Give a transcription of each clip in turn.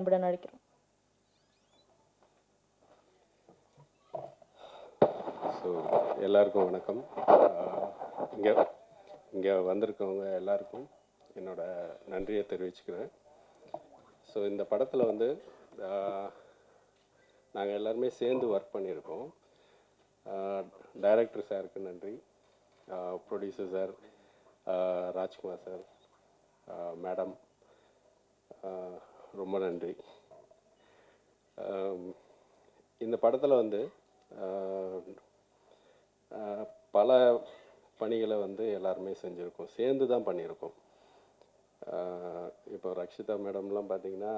அன்புடன் அழைக்கிறோம். ஸோ எல்லாருக்கும் வணக்கம். இங்கே இங்கே வந்திருக்கவங்க எல்லாருக்கும் என்னோட நன்றியை தெரிவிச்சுக்கிறேன். ஸோ இந்த படத்தில் வந்து நாங்கள் எல்லாருமே சேர்ந்து ஒர்க் பண்ணியிருக்கோம். டைரக்டர் சாருக்கு நன்றி, producer sir, Rajkumar sir, madam, ரொம்ப நன்றி. இந்த படத்தில் வந்து பல பணிகளை வந்து எல்லாருமே செஞ்சுருக்கோம், சேர்ந்து தான் பண்ணியிருக்கோம். இப்போ ரக்ஷிதா மேடம்லாம் பார்த்திங்கன்னா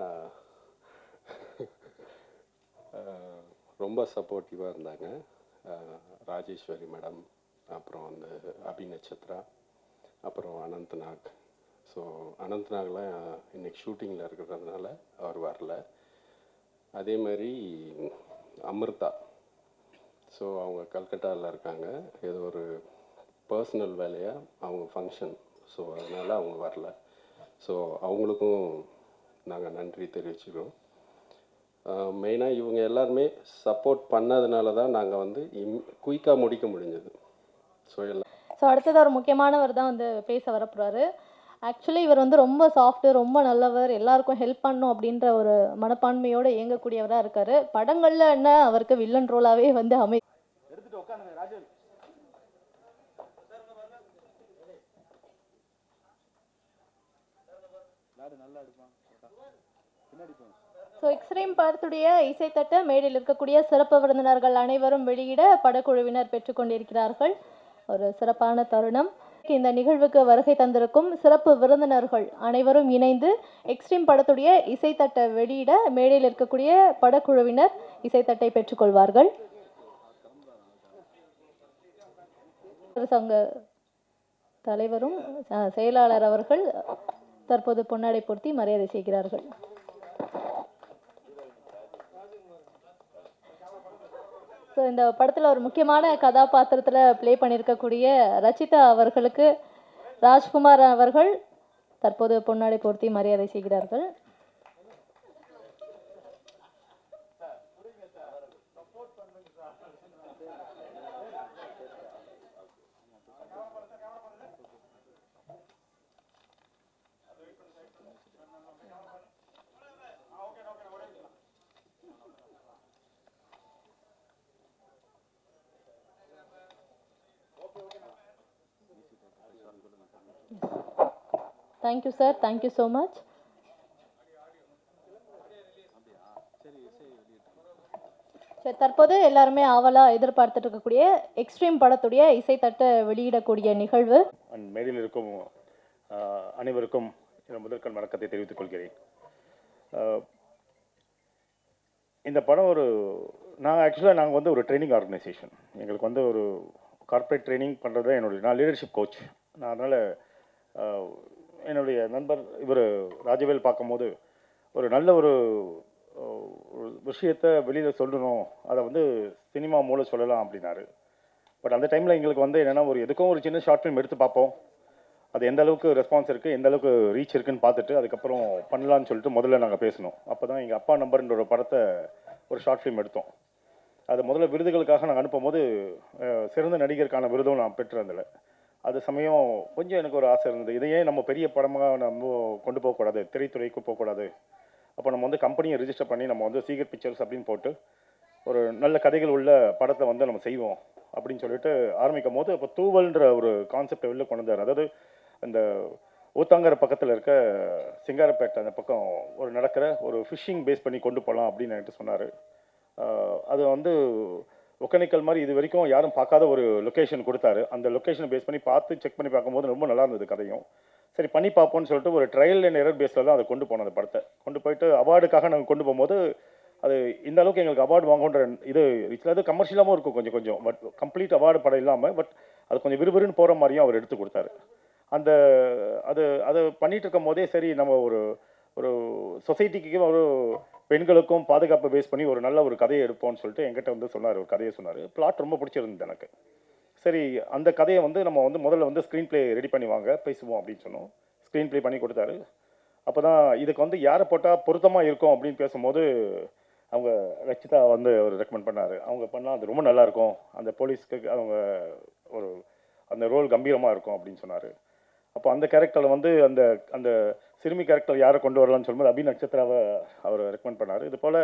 ரொம்ப சப்போர்ட்டிவாக இருந்தாங்க. ராஜேஸ்வரி மேடம், அப்புறம் வந்து அபிநட்சத்ரா, அப்புறம் அனந்த்நாக். ஸோ அனந்த்நாக்லாம் இன்றைக்கி ஷூட்டிங்கில் இருக்கிறதுனால அவர் வரல. அதே மாதிரி அமிர்தா, ஸோ அவங்க கல்கட்டாவில் இருக்காங்க, ஏதோ ஒரு பர்சனல் வேலையாக அவங்க ஃபங்க்ஷன், ஸோ அதனால் அவங்க வரல. ஸோ அவங்களுக்கும் நாங்கள் நன்றி தெரிவிச்சுக்கிறோம். மெயினாக இவங்க எல்லாருமே சப்போர்ட் பண்ணதுனால தான் நாங்கள் வந்து குயிக்காக முடிக்க முடிஞ்சது. ஸோ அடுத்தது ஒரு முக்கியமானவர் தான் வந்து பேச வரப்போகிறாரு. ஆக்சுவலி இவர் வந்து ரொம்ப சாஃப்ட்டு, ரொம்ப நல்லவர், எல்லாருக்கும் ஹெல்ப் பண்ணணும் அப்படின்ற ஒரு மனப்பான்மையோடு இயங்கக்கூடியவராக இருக்கார். படங்களில் என்ன அவருக்கு வில்லன் ரோலாகவே வந்து ஸோ எக்ஸ்ட்ரீம் படத்துடைய இசைத்தட்ட மேடையில் இருக்கக்கூடிய சிறப்பு விருந்தினர்கள் அனைவரும் வெளியிட படக்குழுவினர் பெற்றுக்கொண்டிருக்கிறார்கள். ஒரு சிறப்பான தருணம். இந்த நிகழ்வுக்கு வருகை தந்திருக்கும் சிறப்பு விருந்தினர்கள் அனைவரும் இணைந்து எக்ஸ்ட்ரீம் படத்துடைய இசைத்தட்டை வெளியிட மேடையில் இருக்கக்கூடிய படக்குழுவினர் இசைத்தட்டை பெற்றுக்கொள்வார்கள். சங்க தலைவரும் செயலாளர் அவர்கள் தற்போது பொன்னாடை போர்த்தி மரியாதை செய்கிறார்கள். ஸோ இந்த படத்தில் ஒரு முக்கியமான கதாபாத்திரத்தில் ப்ளே பண்ணியிருக்கக்கூடிய ரச்சிதா அவர்களுக்கு ராஜ்குமார் அவர்கள் தற்போது பொன்னாடை போர்த்தி மரியாதை செய்கிறார்கள். Thank you sir, thank you so much. தற்போது எல்லாருமே ஆவலாக எதிர்பார்த்துட்டு இருக்கக்கூடிய எக்ஸ்ட்ரீம் படத்துடைய இசைத்தட்டை வெளியிடக்கூடிய நிகழ்வு. மேடையில் இருக்கும் அனைவருக்கும் முதற்கண் வணக்கத்தை தெரிவித்துக் கொள்கிறேன். இந்த படம் நாங்கள் வந்து ஒரு ட்ரைனிங் ஆர்கனைசேஷன். எங்களுக்கு வந்து ஒரு கார்ப்பரேட் ட்ரைனிங் பண்ணுறது தான் நான் லீடர்ஷிப் கோச். நான் அதனால் என்னுடைய நண்பர் இவர் ராஜவேல் பார்க்கும்போது ஒரு நல்ல ஒரு விஷயத்தை வெளியில் சொல்லணும், அதை வந்து சினிமா மூலம் சொல்லலாம் அப்படின்னாரு. பட் அந்த டைமில் எங்களுக்கு வந்து என்னென்னா எதுக்கும் ஒரு சின்ன ஷார்ட் ஃபிலிம் எடுத்து பார்ப்போம், அது எந்த அளவுக்கு ரெஸ்பான்ஸ் இருக்குது, எந்த அளவுக்கு ரீச் இருக்குன்னு பார்த்துட்டு அதுக்கப்புறம் பண்ணலான்னு சொல்லிட்டு முதல்ல நாங்கள் பேசணும். அப்போ தான் எங்கள் அப்பா நம்பர்ன்ற ஒரு படத்தை ஒரு ஷார்ட் ஃபிலிம் எடுத்தோம். அது முதல்ல விருதுகளுக்காக நாங்கள் அனுப்பும்போது சிறந்த நடிகருக்கான விருதும் நான் பெற்றிருந்தேன். அது சமயம் கொஞ்சம் எனக்கு ஒரு ஆசை இருந்தது, இதையே நம்ம பெரிய படமாக நம்ம கொண்டு போகக்கூடாது, திரைத்துறைக்கு போகக்கூடாது. அப்போ நம்ம வந்து கம்பெனியை ரிஜிஸ்டர் பண்ணி நம்ம வந்து சீகர் பிக்சர்ஸ் அப்படின்னு போட்டு ஒரு நல்ல கதைகள் உள்ள படத்தை வந்து நம்ம செய்வோம் அப்படின்னு சொல்லிட்டு ஆரம்பிக்கும் போது அப்போ தூவல்ன்ற ஒரு கான்செப்டை வெளில கொண்டு வந்தார். அதாவது இந்த ஊத்தாங்கர பக்கத்தில் இருக்க சிங்காரப்பேட்டை அந்த பக்கம் நடக்கிற ஒரு ஃபிஷ்ஷிங் பேஸ் பண்ணி கொண்டு போகலாம் அப்படின்னு என்கிட்ட சொன்னார். அது வந்து ஒகேனக்கல் மாதிரி இது வரைக்கும் யாரும் பார்க்காத ஒரு லொக்கேஷன் கொடுத்தாரு. அந்த லொக்கேஷனை பேஸ் பண்ணி பார்த்து செக் பண்ணி பார்க்கும்போது ரொம்ப நல்லா இருந்தது கதையும். சரி பண்ணி பார்ப்போம்னு சொல்லிட்டு ஒரு ட்ரையல் அண்ட் எரர் பேஸில் தான் அதை கொண்டு போனோம். அந்த படத்தை கொண்டு போயிட்டு அவார்டுக்காக நாங்கள் கொண்டு போகும்போது அது இந்த அளவுக்கு எங்களுக்கு அவார்டு வாங்குன்ற இது அது கமர்ஷியலாகவும் இருக்கும் கொஞ்சம். பட் கம்ப்ளீட் அவார்டு படம் இல்லாமல் பட் அது கொஞ்சம் விறுவிறுன்னு போகிற மாதிரியும் அவர் எடுத்து கொடுத்தாரு. அதை பண்ணிட்டு இருக்கும் போதே சரி நம்ம ஒரு சொசைட்டிக்கு ஒரு பெண்களுக்கும் பாதுகாப்பை பேஸ் பண்ணி ஒரு நல்ல ஒரு கதையை எடுப்போம்னு சொல்லிட்டு என்கிட்ட வந்து சொன்னார். ஒரு கதையை சொன்னார். பிளாட் ரொம்ப பிடிச்சிருந்தது எனக்கு. சரி அந்த கதையை வந்து நம்ம வந்து முதல்ல வந்து ஸ்க்ரீன் ப்ளே ரெடி பண்ணி வாங்க பேசுவோம் அப்படின்னு சொன்னோம். ஸ்க்ரீன் ப்ளே பண்ணி கொடுத்தாரு. அப்போ தான் இதுக்கு வந்து யாரை போட்டால் பொருத்தமாக இருக்கும் அப்படின்னு பேசும்போது அவங்க ரச்சிதா வந்து அவர் ரெக்கமெண்ட் பண்ணார். அவங்க பண்ணால் அது ரொம்ப நல்லாயிருக்கும், அந்த போலீஸ்க்கு அவங்க ஒரு அந்த ரோல் கம்பீரமாக இருக்கும் அப்படின்னு சொன்னார். அப்போ அந்த கேரக்டரில் வந்து அந்த அந்த சிறுமி கேரக்டர் யாரை கொண்டு வரலாம்னு சொல்லும்போது அபி நட்சத்திராவை அவர் ரெக்கமெண்ட் பண்ணார். இது போல்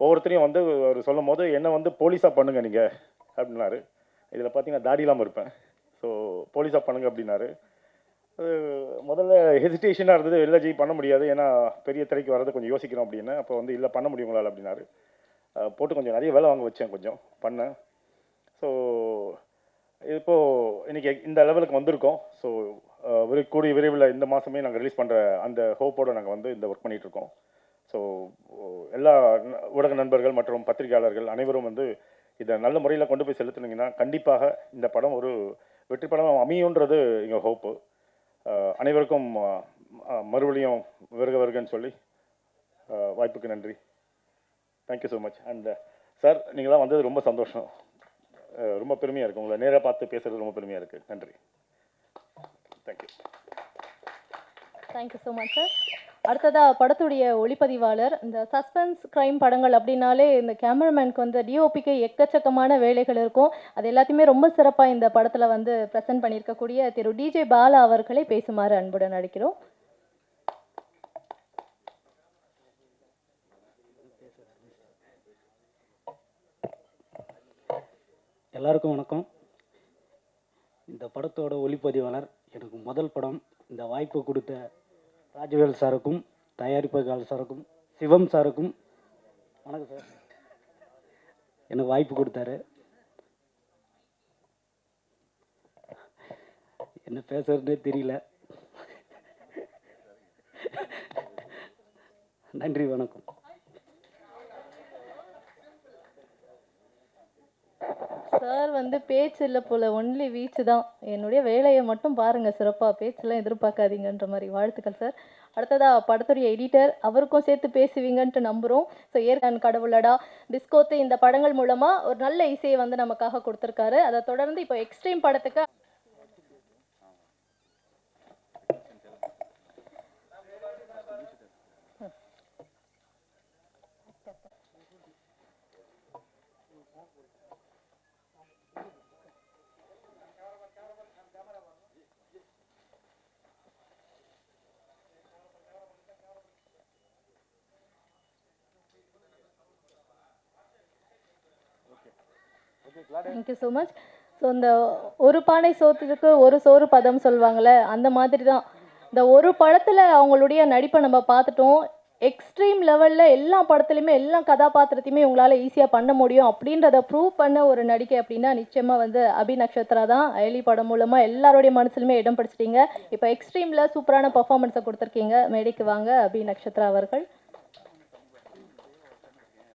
ஒவ்வொருத்தரையும் வந்து அவர் சொல்லும் போது என்ன வந்து போலீஸாக பண்ணுங்க நீங்கள் அப்படின்னாரு. இதில் பார்த்தீங்கன்னா தாடி இல்லாமல் இருப்பேன், ஸோ போலீஸாக பண்ணுங்க அப்படின்னாரு. அது முதல்ல ஹெசிடேஷனாக இருந்தது, இல்லை ஜி பண்ண முடியாது, ஏன்னா பெரிய திரைக்கு வர்றது கொஞ்சம் யோசிக்கிறோம் அப்படின்னு. அப்போ வந்து இல்லை பண்ண முடியுங்களால் அப்படின்னாரு. போட்டு கொஞ்சம் நிறைய வேலை வாங்க வச்சேன், கொஞ்சம் பண்ணேன். ஸோ இப்போது இன்றைக்கி இந்த லெவலுக்கு வந்திருக்கோம். ஸோ கூடிய விரைவில் இந்த மாதமே நாங்கள் ரிலீஸ் பண்ணுற அந்த ஹோப்போடு நாங்கள் வந்து இந்த ஒர்க் பண்ணிகிட்ருக்கோம். ஸோ எல்லா ஊடக நண்பர்கள் மற்றும் பத்திரிகையாளர்கள் அனைவரும் வந்து இதை நல்ல முறையில் கொண்டு போய் செலுத்துனீங்கன்னா கண்டிப்பாக இந்த படம் ஒரு வெற்றி படம் அமையுன்றது எங்கள் ஹோப்பு. அனைவருக்கும் மறுபடியும் வருகன்னு சொல்லி வாய்ப்புக்கு நன்றி. Thank you so much. And sir, நீங்களாம் வந்தது ரொம்ப சந்தோஷம், ரொம்ப பெருமையாக இருக்குது. உங்களை நேராக பார்த்து பேசுகிறது ரொம்ப பெருமையாக இருக்குது. நன்றி. Thank you. Thank you so much sir. அடுத்ததாக படத்துடைய ஒளிப்பதிவாளர், இந்த சஸ்பென்ஸ் க்ரைம் படங்கள் அப்படின்னாலே இந்த கேமராமேனுக்கு வந்து டிஓபிக்கு எக்கச்சக்கமான வேலைகள் இருக்கும். அது எல்லாத்தையுமே ரொம்ப சிறப்பாக இந்த படத்தில் வந்து ப்ரெசென்ட் பண்ணியிருக்கக்கூடிய திரு டிஜே பாலா அவர்களை பேசுமாறு அன்புடன் அழைக்கிறோம். எல்லாருக்கும் வணக்கம். இந்த படத்தோட ஒளிப்பதிவாளர், எனக்கு முதல் படம், இந்த வாய்ப்பு கொடுத்த ராஜவேல் சாருக்கும் தயாரிப்பாளர் சாருக்கும் சிவம் சாருக்கும் வணக்கம் சார். எனக்கு வாய்ப்பு கொடுத்தாரு. என்ன பேசுறதுனே தெரியல. நன்றி, வணக்கம். சார் வந்து பேச்சு இல்லை போல், ஒன்லி வீச்சு தான். என்னுடைய வேலையை மட்டும் பாருங்கள், சிறப்பாக பேச்செல்லாம் எதிர்பார்க்காதீங்கன்ற மாதிரி. வாழ்த்துக்கள் சார். அடுத்ததாக படத்துடைய எடிட்டர், அவருக்கும் சேர்த்து பேசுவீங்கன்ட்டு நம்புகிறோம். ஸோ ஏற்கன் கடவுளடா, டிஸ்கோத்து இந்த படங்கள் மூலமாக ஒரு நல்ல இசையை வந்து நமக்காக கொடுத்துருக்காரு. அதை தொடர்ந்து இப்போ எக்ஸ்ட்ரீம் படத்துக்கு தேங்க்யூ ஸோ மச். ஸோ இந்த ஒரு பானை சோத்துக்கு ஒரு சோறு பதம் சொல்லுவாங்கள்ல, அந்த மாதிரி தான் இந்த ஒரு படத்தில் அவங்களுடைய நடிப்பை நம்ம பார்த்துட்டோம். எக்ஸ்ட்ரீம் லெவலில் எல்லா படத்துலையுமே எல்லா கதாபாத்திரத்தையுமே உங்களால் ஈஸியாக பண்ண முடியும் அப்படின்றத ப்ரூவ் பண்ண ஒரு நடிகை அப்படின்னா நிச்சயமாக வந்து அபி நட்சத்திரா தான். அயலி படம் மூலமாக எல்லாருடைய மனசுலையுமே இடம் பிடிச்சிட்டீங்க. இப்போ எக்ஸ்ட்ரீமில் சூப்பரான பர்ஃபார்மன்ஸை கொடுத்துருக்கீங்க. மேடைக்கு வாங்க அபி நட்சத்திரா அவர்கள்.